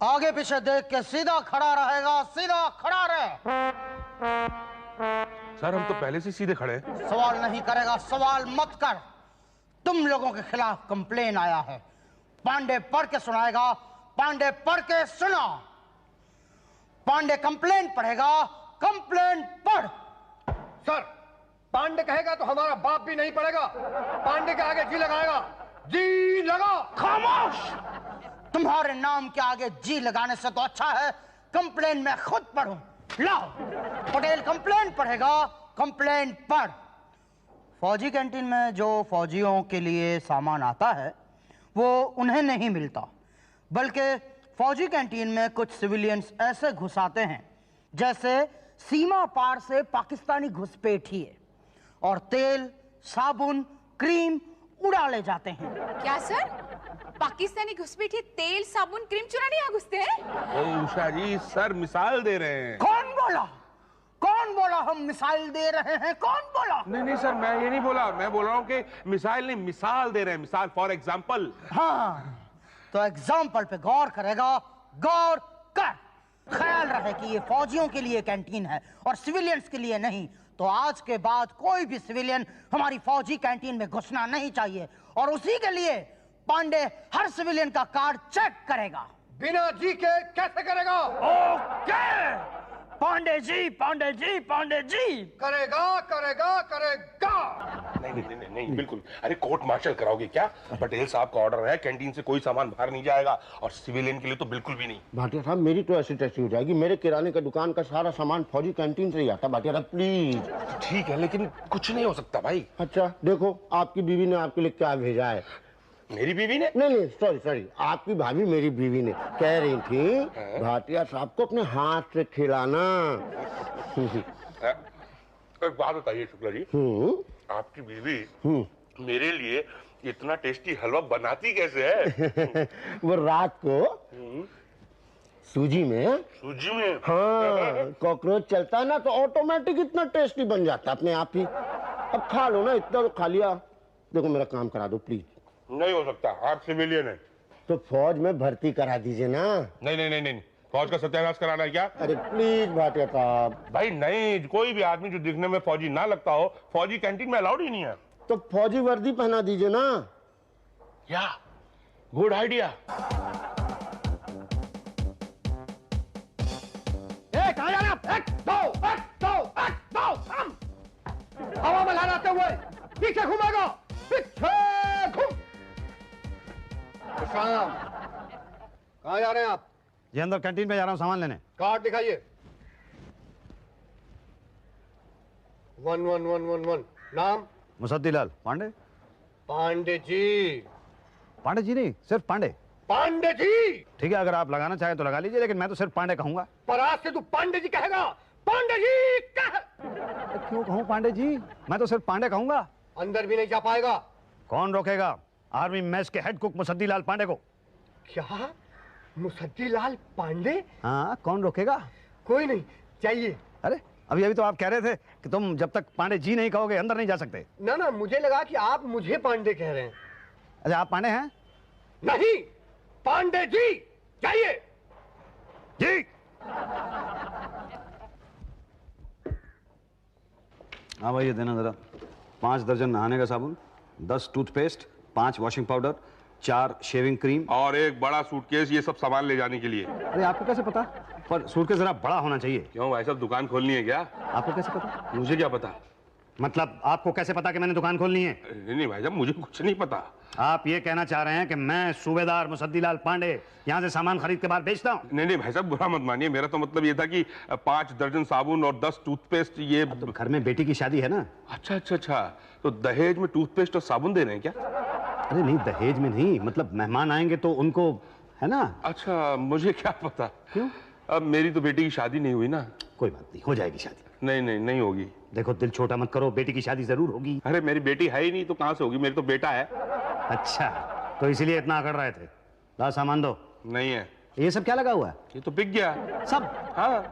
आगे पीछे देख के सीधा खड़ा रहेगा, सीधा खड़ा रहे। सर हम तो पहले से सीधे खड़े हैं। सवाल नहीं करेगा, सवाल मत कर। तुम लोगों के खिलाफ कंप्लेन आया है। पांडे पढ़ के सुनाएगा, पांडे पढ़ के सुना। पांडे कंप्लेन पढ़ेगा, कंप्लेन पढ़। सर पांडे कहेगा तो हमारा बाप भी नहीं पड़ेगा। पांडे के आगे जी लगाएगा। जी लगा। खामोश। तुम्हारे नाम के आगे जी लगाने से तो अच्छा है कंप्लेन मैं खुद पढ़ूं। लाओ, पटेल कंप्लेन पढ़ेगा, कंप्लेन पढ़। फौजी कैंटीन में जो फौजियों के लिए सामान आता है वो उन्हें नहीं मिलता, बल्कि फौजी कैंटीन में कुछ सिविलियंस ऐसे घुस आते हैं जैसे सीमा पार से पाकिस्तानी घुसपैठिए, और तेल, साबुन, क्रीम उड़ा ले जाते हैं। क्या सर, पाकिस्तानी घुसपैठिए तेल, साबुन, क्रीम चुराने यहाँ घुसते हैं? ओ उषा जी, सर मिसाल दे रहे हैं। कौन बोला? कौन बोला हम मिसाइल दे रहे हैं? कौन बोला? नहीं सर, मैं ये नहीं बोला। मैं बोल रहा हूँ कि मिसाइल नहीं, मिसाल दे रहे हैं। मिसाल, फॉर एग्जाम्पल। हाँ, तो एग्जाम्पल पे गौर करेगा, गौर कर। ख्याल रहे कि ये फौजियों के लिए कैंटीन है और सिविलियंस के लिए नहीं। तो आज के बाद कोई भी सिविलियन हमारी फौजी कैंटीन में घुसना नहीं चाहिए, और उसी के लिए पांडे हर सिविलियन का कार्ड चेक करेगा। बिना जी के कैसे करेगा? ओके, पांडे जी, पांडे जी, पांडे जी। करेगा करेगा करेगा। नहीं बिल्कुल। अरे कोर्ट मार्शल कराओगे क्या? पटेल साहब का ऑर्डर है, कैंटीन से कोई सामान बाहर नहीं जाएगा, और सिविलियन के लिए तो बिल्कुल भी नहीं। भाटिया साहब मेरी तो ऐसी तैसी हो जाएगी। मेरे किराने का दुकान का सारा सामान फौजी कैंटीन से ही आता। भाटिया साहब प्लीज। ठीक है, लेकिन कुछ नहीं हो सकता भाई। अच्छा देखो, आपकी बीवी ने आपके लिए क्या भेजा है। मेरी बीवी ने? नहीं सॉरी, आपकी भाभी मेरी बीवी ने कह रही थी भाटिया साहब को अपने हाथ से खिलाना। एक बात बताइए शुक्ला जी, आपकी बीवी मेरे लिए इतना टेस्टी हलवा बनाती कैसे है? वो रात को सूजी में हाँ कॉकरोच चलता है ना, तो ऑटोमेटिक इतना टेस्टी बन जाता है अपने आप ही। अब खा लो ना, इतना तो खा लिया। देखो मेरा काम करा दो प्लीज। नहीं हो सकता, आप सिविलियन हैं। तो फौज में भर्ती करा दीजिए ना। नहीं, फौज का सत्यानाश कराना है क्या? अरे प्लीज भाटिया साहब। भाई नहीं, कोई भी आदमी जो दिखने में फौजी ना लगता हो फौजी कैंटीन में अलाउड ही नहीं है। तो फौजी वर्दी पहना दीजिए ना। या गुड आइडिया। कहाँ जा रहे आप? एक दो हम हवा में लहराते हुए पीछे घूमेगा, पीछे घूम। कहाँ जा रहे हैं आप? जी अंदर कैंटीन में जा रहा हूँ सामान लेने। कार्ड दिखाइए। 1111 नाम? मुसद्दीलाल पांडे। पांडे जी। पांडे जी नहीं, सिर्फ पांडे। पांडे जी। ठीक है, अगर आप लगाना चाहें तो लगा लीजिए, लेकिन मैं तो सिर्फ पांडे कहूंगा। पर आज से तू पांडे जी कहेगा। पांडे जी कह। क्यों कहूँ पांडे जी? मैं तो सिर्फ पांडे कहूंगा। अंदर भी नहीं जा पाएगा। कौन रोकेगा आर्मी मेस के हेड कुक मुसद्दीलाल पांडे को? क्या? मुसद्दीलाल पांडे? हाँ, कौन रोकेगा? कोई नहीं चाहिए। अरे अभी तो आप कह रहे थे कि तुम जब तक पांडे जी नहीं कहोगे अंदर नहीं जा सकते। ना मुझे लगा कि आप मुझे पांडे कह रहे हैं। अच्छा, आप पांडे हैं? नहीं, पांडे जी चाहिए। जी। हाँ भाई, ये देना जरा। 5 दर्जन नहाने का साबुन, 10 toothpaste, 5 washing powder, 4 shaving cream और एक बड़ा सूटकेस, ये सब सामान ले जाने के लिए। अरे आपको कैसे पता? पर सूटकेस जरा बड़ा होना चाहिए। क्यों भाई साहब, दुकान खोलनी है क्या? आपको कैसे पता? मुझे क्या पता? मतलब आपको कैसे पता कि मैंने दुकान खोलनी है? नहीं भाई साहब, मुझे कुछ नहीं पता। आप ये कहना चाह रहे हैं कि मैं सूबेदार मुसद्दीलाल पांडे यहाँ से सामान खरीद के बाद बेचता हूँ? नहीं भाई साहब, बुरा मत मानिए। मेरा तो मतलब ये था कि 5 दर्जन साबुन और 10 टूथपेस्ट। ये तो घर में बेटी की शादी है ना। अच्छा, तो दहेज में टूथपेस्ट और साबुन दे रहे हैं क्या? अरे नहीं, दहेज में नहीं, मतलब मेहमान आएंगे तो उनको, है ना। अच्छा, मुझे क्या पता। क्यों? अब मेरी तो बेटी की शादी नहीं हुई ना। कोई बात नहीं, हो जाएगी शादी। नहीं होगी। देखो दिल छोटा मत करो, बेटी की शादी जरूर होगी। अरे मेरी बेटी है ही नहीं तो कहाँ से होगी? मेरी तो बेटा है। अच्छा, तो इसीलिए इतना अकड़ रहे थे। ला सामान दो। नहीं है। ये सब क्या लगा हुआ है? ये तो बिक गया सब। हाँ।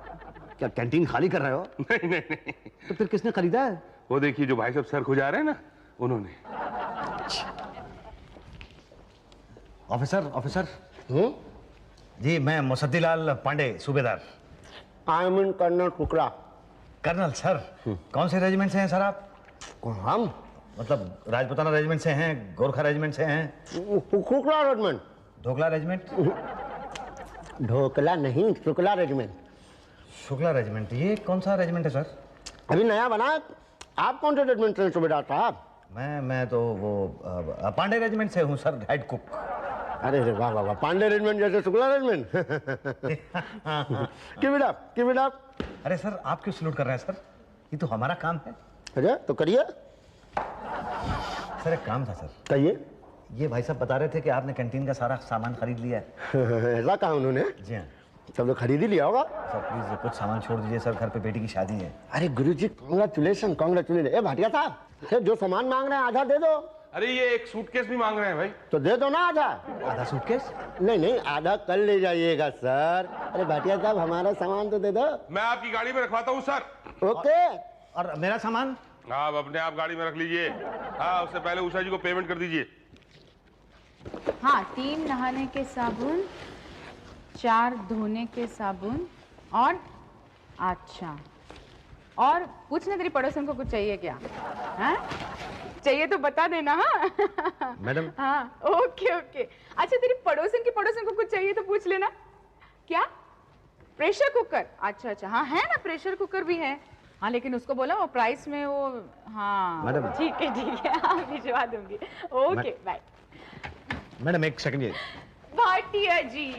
क्या कैंटीन खाली कर रहे हो? नहीं। तो फिर किसने खरीदा है? वो देखिए, जो भाई साहब सर खुजा रहे हैं ना, उन्होंने। ऑफिसर जी मैं मुसद्दीलाल पांडे सूबेदार। आई एम इन कर्नल कुकरा। कर्नल सर, कौन से रेजिमेंट से हैं सर आप? हम मतलब राजपुताना रेजिमेंट से हैं, गोरखा रेजिमेंट से हैं? कुकरा रेजिमेंट। ढोकला रेजिमेंट? ढोकला नहीं, शुक्ला रेजिमेंट। शुक्ला रेजिमेंट, ये कौन सा रेजिमेंट है सर? अभी नया बना। आप कौन से रेजिमेंट से सूबेदार साहब? मैं तो वो पांडे रेजिमेंट से हूँ सर, हेड कुक। अरे वाह वाह वाह, पांडे रेजिमेंट जैसे Shukla regiment. Keep it up. अरे सर आप क्यों सल्यूट कर रहे हैं सर? ये तो हमारा काम है। अरे तो करिए। सर एक काम था सर। कहिए। ये भाई साहब बता रहे थे कि आपने कैंटीन का सारा सामान खरीद लिया है। ऐसा कहा उन्होंने? जी हाँ सब तो खरीद ही लिया होगा। सर, प्लीज कुछ सामान छोड़ दीजिए सर, घर पे बेटी की शादी है। अरे गुरुजी कांग्रेचुलेशन कांग्रेचुलेशन। ए भाटिया साहब, जो सामान मांग रहे हैं आधा दे दो। अरे ये एक सूटकेस भी मांग रहे हैं भाई। तो दे दो ना आधा। आधा सूटकेस? नहीं आधा कल ले जाइएगा सर। अरे भाटिया साहब हमारा सामान तो दे दो। मैं आपकी गाड़ी में रखवाता हूँ सर। ओके। और मेरा सामान? आप अपने आप गाड़ी में रख लीजिए। हाँ, उससे पहले उषा जी को पेमेंट कर दीजिए। हाँ, 3 नहाने के साबुन, 4 धोने के साबुन और अच्छा, और पूछना तेरी पड़ोसन को कुछ चाहिए क्या? हाँ? चाहिए तो बता देना। हाँ मैडम। हाँ ओके ओके। अच्छा तेरी पड़ोसन को कुछ चाहिए तो पूछ लेना। क्या? Pressure cooker? अच्छा अच्छा, हाँ है ना, प्रेशर कुकर भी है। हाँ लेकिन उसको बोला वो प्राइस में वो, हाँ मैडम। ठीक है हाँ भिजवा दूंगी। Okay bye. मैडम एक सेकंड, ये भाटिया जी,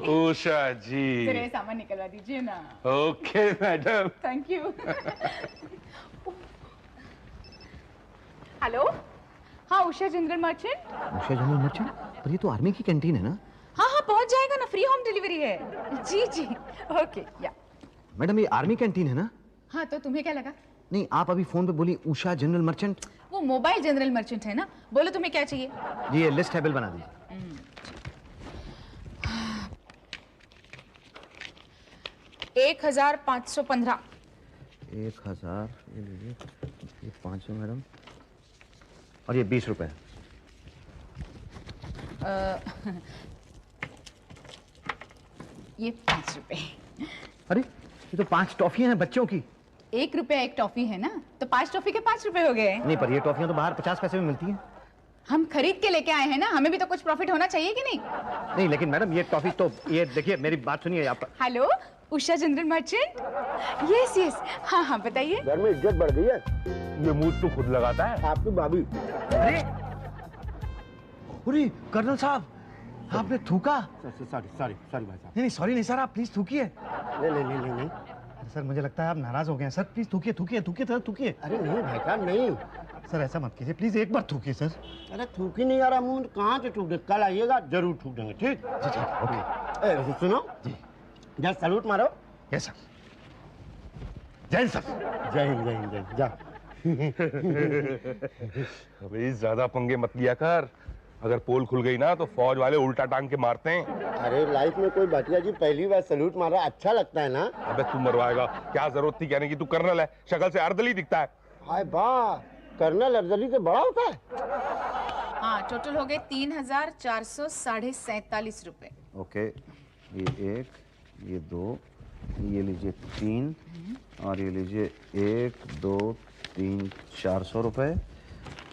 उषा जी, तेरे सामान निकलवा दीजिए ना। Okay madam. Thank you. Hello, हाँ Usha general merchant. Usha general merchant? पर ये तो आर्मी की कैंटीन है ना? हाँ हाँ पहुंच जाएगा ना, फ्री होम डिलीवरी है। जी जी ओके या। मैडम ये आर्मी कैंटीन है ना? हाँ तो तुम्हें क्या लगा? नहीं, आप अभी फोन पे बोली उषा जनरल मर्चेंट। वो मोबाइल जनरल मर्चेंट है ना। बोलो तुम्हें क्या चाहिए? जी ये लिस्ट है, बिल बना दीजिए। 1515। 1000, ये लीजिए, ये 500 मैडम, और ये 20 रुपए। ये 5 रुपए। अरे ये तो 5 टॉफियां हैं बच्चों की। 1 रुपया 1 टॉफी है ना, तो 5 टॉफी के 5 रुपए हो गए। नहीं पर ये टॉफियां तो बाहर 50 पैसे में मिलती हैं। हम खरीद के लेके आए हैं ना, हमें भी तो कुछ प्रॉफिट होना चाहिए कि नहीं? नहीं लेकिन मैडम ये टॉफी तो, ये देखिए मेरी बात सुनिए आप। Hello Usha general merchant. Yes yes, हाँ हाँ बताइए। घर में इज्जत बढ़ गई है। ये मुंह तो खुद लगाता है। आपकी भाभी। अरे अरे कर्नल साहब, आपने थूका? सॉरी भाई साहब। नहीं सॉरी नहीं सर, आप प्लीज थूकिए। नहीं। सर मुझे लगता है आप नाराज हो गए हैं सर, प्लीज थूकिए सर, थूकिए। अरे नहीं भाई साहब नहीं। सर ऐसा मत कीजिए, प्लीज एक बार थूकिए सर। अरे थूक ही नहीं आ रहा मुंह में, कहाँ से थूक दे? कल आइएगा जरूर थूक देंगे, ठीक? जी ठीक, ओके। ए सुनो जी, जा सैल्यूट मारो। Yes sir. जय हिंद सर। जय हिंद जा। अबे ज्यादा पंगे मत लिया कर, अगर पोल खुल गई ना तो फौज वाले उल्टा टांग के मारते हैं। अरे लाइफ में कोई भाटिया जी पहली बार सैल्यूट मारा, अच्छा लगता है ना? अबे तू मरवाएगा, क्या जरूरत थी कहने की? तू कर्नल है, शक्ल से अर्दली दिखता है। हाय वाह, कर्नल अर्दली से बड़ा होता है। हाँ टोटल हो गए 3447 रुपए। ओके, ये 1, ये 2, ये लीजिए 3, और ये लीजिए 1, 2, 3, 400 रुपए,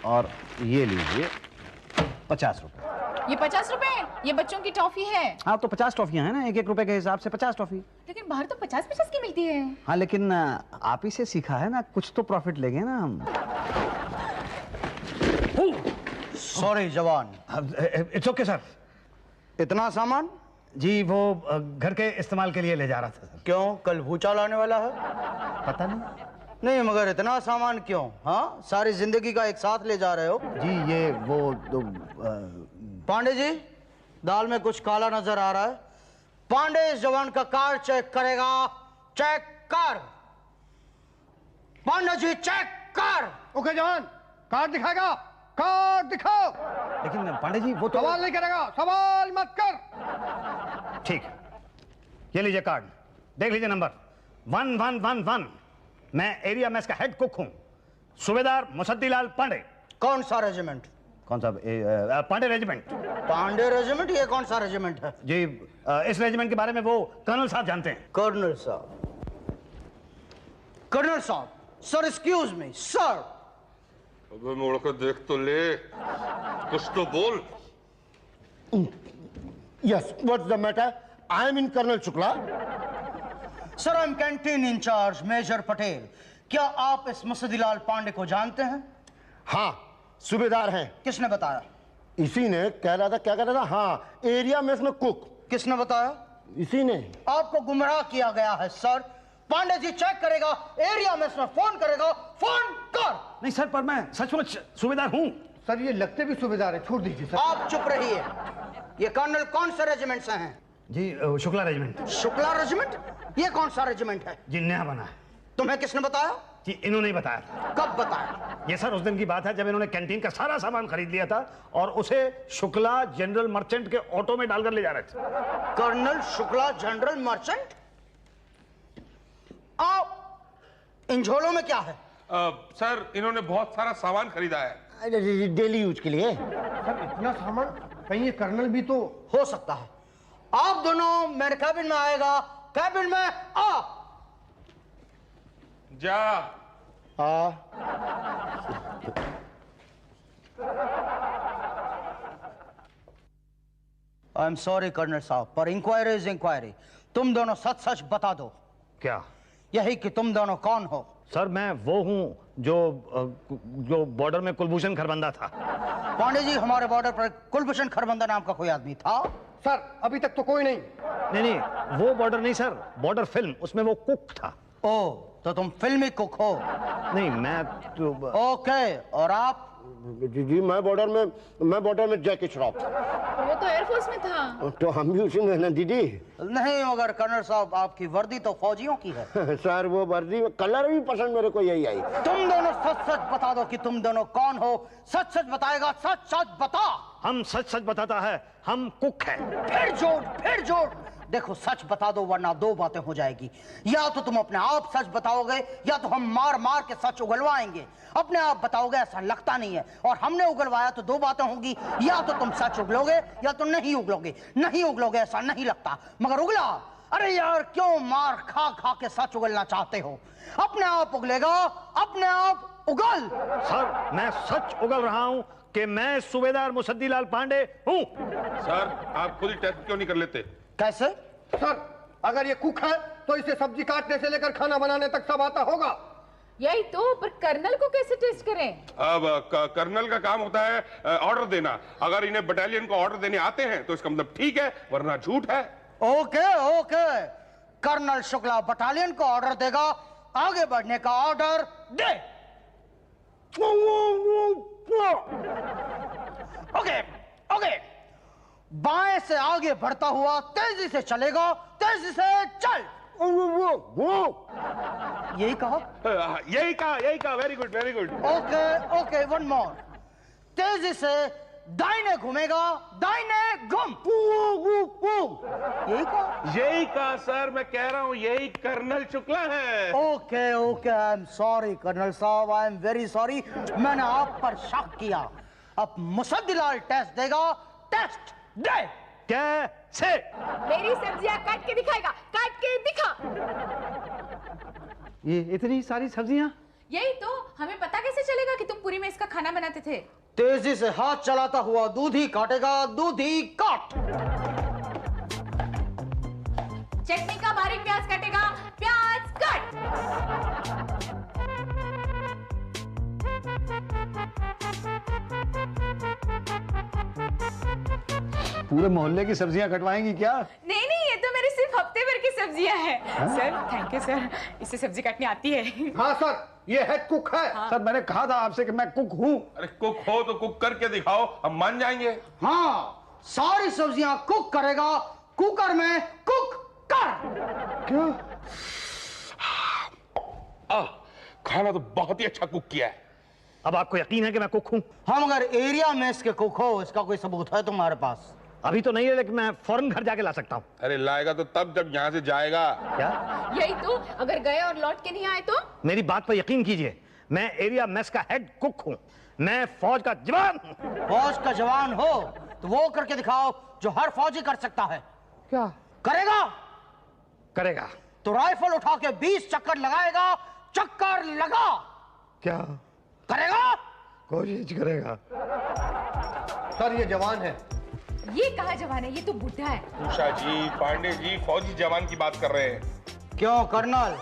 और ये लीजिए 50 रुपए। ये 50 रुपए, ये बच्चों की टॉफी है। हाँ तो 50 टॉफियां हैं ना, 1-1 रुपए के हिसाब से 50 टॉफी। लेकिन बाहर तो 50-50 की मिलती है। हाँ लेकिन आप ही से सीखा है ना, कुछ तो प्रॉफिट लेंगे ना हम। सॉरी जवान। It's okay sir. इतना सामान? जी वो घर के इस्तेमाल के लिए ले जा रहा था सर। क्यों, कल भूचाल आने वाला है? पता नहीं। नहीं मगर इतना सामान क्यों? हाँ सारी जिंदगी का एक साथ ले जा रहे हो। जी ये वो पांडे जी, दाल में कुछ काला नजर आ रहा है। पांडे इस जवान का कार्ड चेक करेगा। चेक कर पांडे जी, चेक कर। ओके जवान, कार्ड दिखाएगा, कार्ड दिखाओ। लेकिन पांडे जी वो तो सवाल नहीं करेगा, सवाल मत कर। ठीक, ये लीजिए कार्ड, देख लीजिए नंबर 1111। मैं एरिया में इसका हेड कुक हूं, सूबेदार मुसद्दीलाल पांडे। कौन सा रेजिमेंट? कौन सा? पांडे रेजिमेंट। पांडे रेजिमेंट? ये कौन सा रेजिमेंट है? जी, इस रेजिमेंट के बारे में वो कर्नल साहब जानते हैं। कर्नल साहब, कर्नल साहब, सर एक्सक्यूज मी सर। अबे मुड़ के देख तो ले, कुछ तो बोल। Yes, what's the matter? I am in colonel Shukla. Sir I am canteen incharge major Patel. क्या आप इस मुसद्दीलाल पांडे को जानते हैं? हाँ, सूबेदार हैं। किसने बताया? इसी ने कह रहा था, क्या कह रहा था? हाँ, एरिया मेस में कुक। किसने बताया? इसी ने। आपको गुमराह किया गया है सर। पांडे जी चेक करेगा, एरिया मेस में फोन करेगा, फोन कर। नहीं सर, पर मैं सचमुच सूबेदार हूँ। सर ये लगते भी सूबेदार है, छोड़ दीजिए सर। आप चुप रहिए। ये कर्नल कौन से रेजिमेंट से हैं? जी, शुक्ला रेजिमेंट। शुक्ला रेजिमेंट? ये कौन सा रेजिमेंट है? जी, नया बना है। तुम्हें किसने बताया? जी, इन्होंने ही बताया था। कब बताया? ये सर उस दिन की बात है जब इन्होंने कैंटीन का सारा सामान खरीद लिया था और उसे शुक्ला जनरल मर्चेंट के ऑटो में डालकर ले जा रहे थे। Colonel Shukla general merchant? आप इन झोलों में क्या है? सर इन्होंने बहुत सारा सामान खरीदा है। डेली यूज के लिए। सर इतना सामान, कहीं ये कर्नल भी तो हो सकता है। आप दोनों मेरे कैबिन में आएगा। कैबिन में आ। जा। आई एम सॉरी कर्नल साहब, पर इंक्वायरी इज इंक्वायरी। तुम दोनों सच सच बता दो। क्या? यही कि तुम दोनों कौन हो? सर मैं वो हूँ जो बॉर्डर में कुलभूषण खरबंदा था। पांडे जी, हमारे बॉर्डर पर कुलभूषण खरबंदा नाम का कोई आदमी था? सर अभी तक तो कोई नहीं। नहीं, वो बॉर्डर नहीं सर, बॉर्डर फिल्म, उसमें वो कुक था। ओ, तो तुम फिल्मी कुक हो? नहीं, मैं तो ओके, और आप? जी, मैं बॉर्डर में जैकी श्रॉफ। वो तो एयरफोर्स में था। तो हम भी उसी में ना दीदी। नहीं, मगर कर्नल साहब आपकी वर्दी तो फौजियों की है। सर वो वर्दी कलर भी पसंद मेरे को यही आई। तुम दोनों सच सच बता दो कि तुम दोनों कौन हो। सच सच बताएगा, सच सच बता। हम सच सच बताता है, हम कुक हैं। फिर जोड़। देखो, सच बता दो वरना दो बातें हो जाएगी। या तो तुम अपने आप सच बताओगे या तो हम मार मार के सच उगलवाएंगे। अपने आप बताओगे ऐसा लगता नहीं है, और हमने उगलवाया तो दो बातें होंगी। या तो तुम सच उगलोगे या तो नहीं उगलोगे। नहीं उगलोगे ऐसा नहीं लगता, मगर उगला। अरे यार, क्यों मार खा खा के सच उगलना चाहते हो? अपने आप उगलेगा, अपने आप उगल। सर मैं सच उगल रहा हूँ कि मैं सूबेदार मुसद्दीलाल पांडे हूँ। सर आप खुद ही टेस्ट क्यों नहीं कर लेते? कैसे? सर अगर ये कुक है तो इसे सब्जी काटने से लेकर खाना बनाने तक सब आता होगा। यही तो, पर कर्नल को कैसे टेस्ट करें? अब कर्नल का काम होता है ऑर्डर देना। अगर इन्हें बटालियन को ऑर्डर देने आते हैं तो इसका मतलब ठीक है, वरना झूठ है। ओके। कर्नल शुक्ला बटालियन को ऑर्डर देगा, आगे बढ़ने का ऑर्डर दे। ओके। बाएं से आगे बढ़ता हुआ तेजी से चलेगा, तेजी से चल। यही कहा? यही कहा। Very good. Okay, one more. तेजी से दाहिने घूमेगा, दाहिने घूम। यही कहा सर, मैं कह रहा हूँ यही कर्नल शुक्ला है। Okay, I am sorry colonel साहब, आई एम वेरी सॉरी। मैंने आप पर शक किया। अब मुसद्दीलाल टेस्ट देगा, टेस्ट दे। कैसे? मेरी सब्जियां काट के दिखाएगा, काट के दिखा। ये इतनी सारी सब्जियां? यही तो, हमें पता कैसे चलेगा कि तुम पूरी में इसका खाना बनाते थे? तेजी से हाथ चलाता हुआ दूधी काटेगा, दूधी काट। चटनी का बारीक प्याज काटेगा, प्याज काट। पूरे मोहल्ले की सब्जियां कटवाएंगी क्या? नहीं, ये तो मेरी सिर्फ हफ्ते भर की सब्जियां हैं। सर थैंक यू सर, इससे सब्जी काटनी आती है। हाँ सर, ये हेड कुक है। सर मैंने कहा था आपसे कि मैं कुक हूँ। अरे कुक हो तो कुक करके दिखाओ, हम मान जाएंगे। हाँ, सारी सब्जियां कुक करेगा, कुकर में कुक कर। क्या? खाना तो बहुत ही अच्छा कुक किया है। अब आपको यकीन है कि मैं कुक हूँ? हाँ, मगर एरिया में इसके कुक हो, इसका कोई सबूत है तुम्हारे पास? अभी तो नहीं है, लेकिन मैं फौरन घर जाके ला सकता हूँ। अरे लाएगा तो तब जब यहाँ से जाएगा। क्या? यही तो, अगर गए और लौट के नहीं आए तो? मेरी बात पर यकीन कीजिए, मैं एरिया मेस का हेड कुक हूँ। मैं फौज का जवान। फौज का जवान हो तो वो करके दिखाओ जो हर फौजी कर सकता है। क्या करेगा? करेगा? तो राइफल उठा के 20 चक्कर लगाएगा। चक्कर लगा। क्या करेगा? कोशिश करेगा। सर ये जवान है। ये कहाँ जवान है, ये तो बुढ़ा है। उषा जी, पांडे जी फौजी जवान की बात कर रहे हैं। क्यों कर्नल?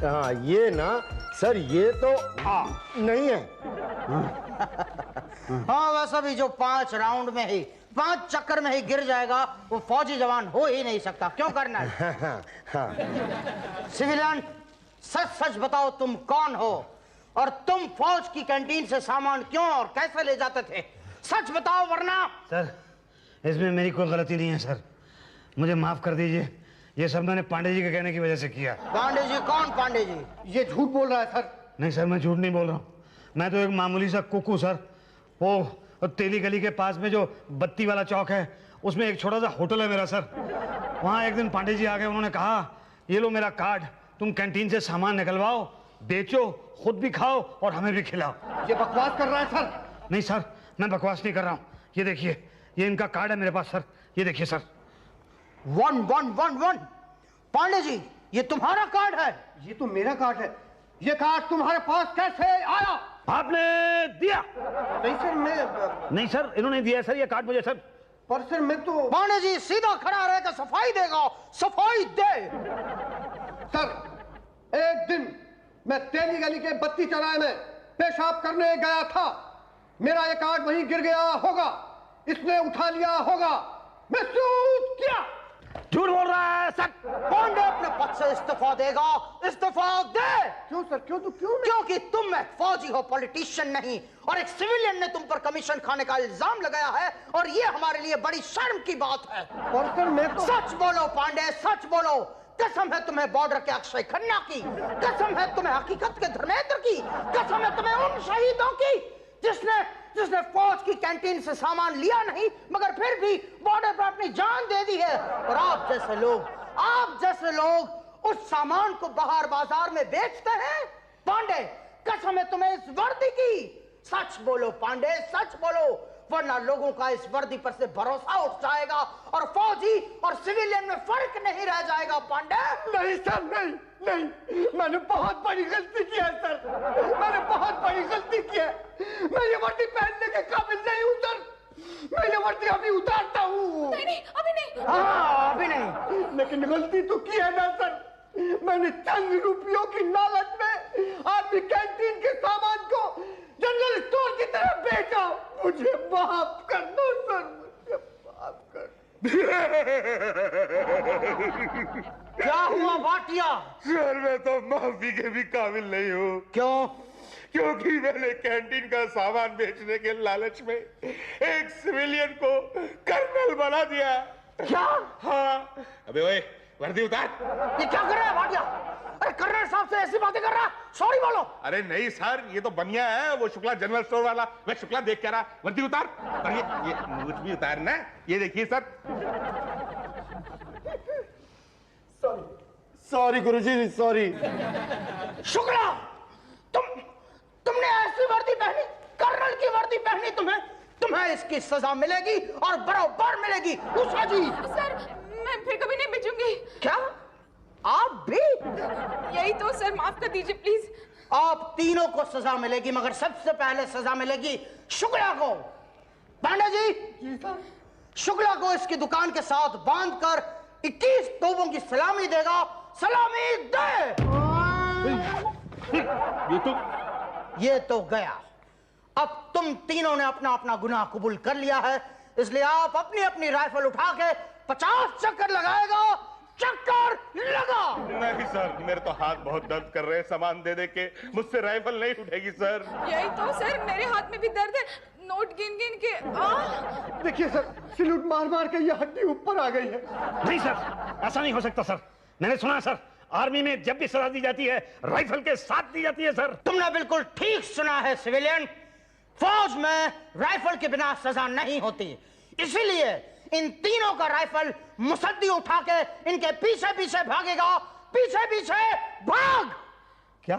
हाँ ये ना सर, ये तो नहीं है। हाँ वैसा भी जो 5 राउंड में ही 5 चक्कर में ही गिर जाएगा वो फौजी जवान हो ही नहीं सकता। क्यों कर्नल? सिविलियन सच सच बताओ तुम कौन हो और तुम फौज की कैंटीन से सामान क्यों और कैसे ले जाते थे? सच बताओ वरना। सर इसमें मेरी कोई गलती नहीं है सर, मुझे माफ कर दीजिए। ये सब मैंने पांडे जी के कहने की वजह से किया। पांडे जी? कौन पांडे जी? ये झूठ बोल रहा है सर। नहीं सर मैं झूठ नहीं बोल रहा हूँ, मैं तो एक मामूली सा कुकू सर। वो तेली गली के पास में जो बत्ती वाला चौक है उसमें एक छोटा सा होटल है मेरा सर। वहाँ एक दिन पांडे जी आ गए, उन्होंने कहा ये लो मेरा कार्ड, तुम कैंटीन से सामान निकलवाओ, बेचो, खुद भी खाओ और हमें भी खिलाओ। ये बकवास कर रहा है सर। नहीं सर मैं बकवास नहीं कर रहा हूँ, ये देखिए ये इनका कार्ड है मेरे पास सर, ये देखिए सर। 1111। पांडे जी ये तुम्हारा कार्ड है? ये तो मेरा कार्ड है। ये कार्ड तुम्हारे पास कैसे आया? आपने दिया? नहीं सर मैं नहीं सर, इन्होंने दिया सर ये कार्ड मुझे सर। पर सर मैं तो। पांडे जी सीधा खड़ा रहकर सफाई देगा। सफाई दे। सर एक दिन मैं तेली गली के बत्ती चौराहे में पेशाब करने गया था, मेरा ये कार्ड वहीं गिर गया होगा, इसने उठा लिया होगा, महसूस किया। झूठ बोल रहा है सर। पांडे अपने पद से इस्तीफा देगा। इस्तीफा दे। क्यों सर? क्यों? तो क्यों? क्योंकि तुम एक फौजी हो, पॉलिटिशियन नहीं, और एक सिविलियन ने तुम पर कमीशन खाने का इल्जाम लगाया है और ये हमारे लिए बड़ी शर्म की बात है। और सर मैं तो। सच बोलो पांडे, सच बोलो। कसम है तुम्हें बॉर्डर के अक्षय खन्ना की, कसम है तुम्हें हकीकत के धर्मेंद्र की, कसम है तुम्हें उन शहीदों की जिसने फौज की कैंटीन से सामान लिया नहीं मगर फिर भी बॉर्डर पर अपनी जान दे दी है। और आप जैसे लोग उस सामान को बाहर बाजार में बेचते हैं। पांडे कसम है तुम्हें इस वर्दी की। सच बोलो पांडे, सच बोलो, वरना लोगों का इस वर्दी पर से भरोसा उठ जाएगा और फौजी और सिविलियन में फर्क नहीं रह जाएगा। पांडे नहीं सर, नहीं, मैंने बहुत बड़ी गलती की है सर, मैंने बहुत बड़ी गलती की है। मैं ये वर्दी पहनने के काबिल नहीं हूँ सर, मैं ये वर्दी अभी उतारता हूँ। नहीं अभी नहीं। हाँ अभी नहीं। लेकिन गलती तो की है ना सर, मैंने चंद रुपयों की लागत में आपकी कैंटीन के सामान को जनरल स्टोर की तरह बेचा। मुझे माफ कर दो सर, मुझे माफ कर। क्या हुआ भाटिया? सर मैं तो माफी के भी काबिल नहीं हूँ। क्यों? क्योंकि मैंने कैंटीन का सामान बेचने के लालच में एक सिविलियन को कर्नल बना दिया। क्या? हाँ। अबे ओए वर्दी उतार। ये क्या कर रहा है भाटिया? अरे कर्नल साहब से ऐसी बातें कर रहा है, सॉरी बोलो। अरे नहीं सर, ये तो बनिया है, वो शुक्ला जनरल स्टोर वाला। मैं शुक्ला देख के रहा। वर्दी उतार। और ये मूछ भी उतारना। ये देखिए सर। सॉरी गुरुजी, सॉरी। शुक्ला तुमने ऐसी वर्दी पहनी, कर्नल की वर्दी पहनी, तुम्हें इसकी सजा मिलेगी और बराबर मिलेगी। उषा जी। सर मैं फिर कभी नहीं बेचूंगी। क्या आप भी? यही तो सर, माफ कर दीजिए प्लीज। आप तीनों को सजा मिलेगी मगर सबसे पहले सजा मिलेगी शुक्ला को। पांडे जी शुक्ला को इसकी दुकान के साथ बांधकर 21 तोपों की सलामी देगा। सलामी दे। ये तो गया। अब तुम तीनों ने अपना अपना गुनाह कबूल कर लिया है, इसलिए आप अपनी अपनी राइफल उठा के 50 चक्कर लगाएगा। चक्कर लगा। नहीं सर, मेरे तो हाथ बहुत दर्द कर रहे हैं सामान दे दे के, मुझसे राइफल नहीं उठेगी सर। यही तो सर, मेरे हाथ में भी दर्द है, नोट गिन गिन के। देखिए सर, सैल्यूट मार मार के ये हड्डी ऊपर आ गई है। नहीं सर, ऐसा नहीं हो सकता सर। मैंने सुना सर, आर्मी में जब भी सजा दी जाती है राइफल के साथ दी जाती है सर। तुमने बिल्कुल ठीक सुना है सिविलियन, फौज में राइफल के बिना सजा नहीं होती। इसीलिए इन तीनों का राइफल मुसद्दी उठा के इनके पीछे पीछे भागेगा। पीछे पीछे भाग। क्या?